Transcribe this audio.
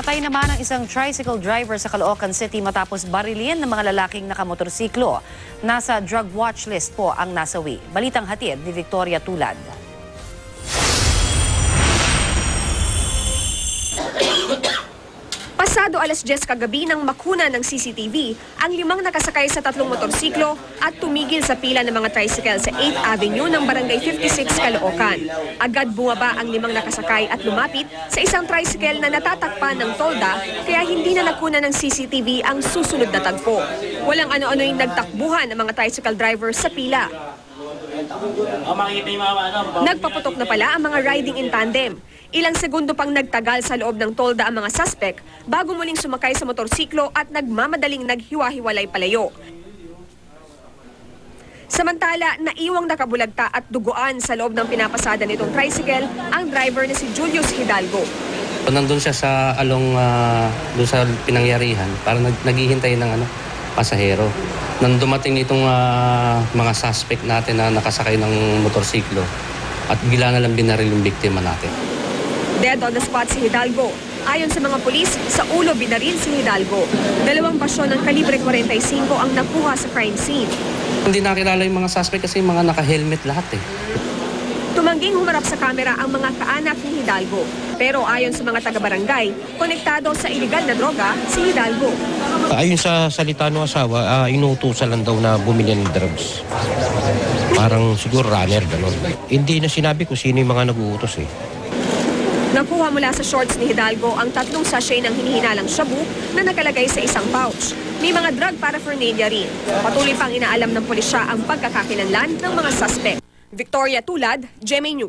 Patay naman ang isang tricycle driver sa Caloocan City matapos barilin ng mga lalaking nakamotorsiklo. Nasa drug watch list po ang nasawi. Balitang hatid ni Victoria Tulad. Pasado alas 10 kagabi nang makuna ng CCTV ang 5 nakasakay sa 3 motorsiklo at tumigil sa pila ng mga tricycle sa 8th Avenue ng Barangay 56, Caloocan. Agad bumaba ang 5 nakasakay at lumapit sa isang tricycle na natatakpan ng tolda kaya hindi na nakuna ng CCTV ang susunod na tagpo. Walang ano-ano yung nagtakbuhan ng mga tricycle driver sa pila. Nagpaputok na pala ang mga riding in tandem. Ilang segundo pang nagtagal sa loob ng tolda ang mga suspect bago muling sumakay sa motorsiklo at nagmamadaling naghiwa-hiwalay palayo. Samantala, naiwang nakabulagta at duguan sa loob ng pinapasada nitong tricycle ang driver na si Julius Hidalgo. Nandun siya sa along doon sa pinangyarihan para naghihintay ng pasahero. Nang dumating itong mga suspect natin na nakasakay ng motorsiklo at bigla na lang binaril yung biktima natin. Dead on the spot si Hidalgo. Ayon sa mga pulis, sa ulo binaril si Hidalgo. 2 basyon ng kalibre 45 ang nakuha sa crime scene. Hindi nakilala yung mga suspect kasi mga naka-helmet lahat eh. Tumangging humarap sa kamera ang mga kaanak ni Hidalgo. Pero ayon sa mga taga-barangay, konektado sa iligal na droga si Hidalgo. Ayon sa salita ng asawa, inuutusan lang daw na bumili ng drugs. Parang siguro runner, gano'n. Hindi na sinabi kung sino yung mga nag-uutos eh. Nakuha mula sa shorts ni Hidalgo ang 3 sachet ng hinihinalang shabu na nakalagay sa isang pouch. May mga drug paraphernalia rin. Patuloy pang inaalam ng pulisya ang pagkakakilanlan ng mga suspect. Victoria Tulad, GMA News.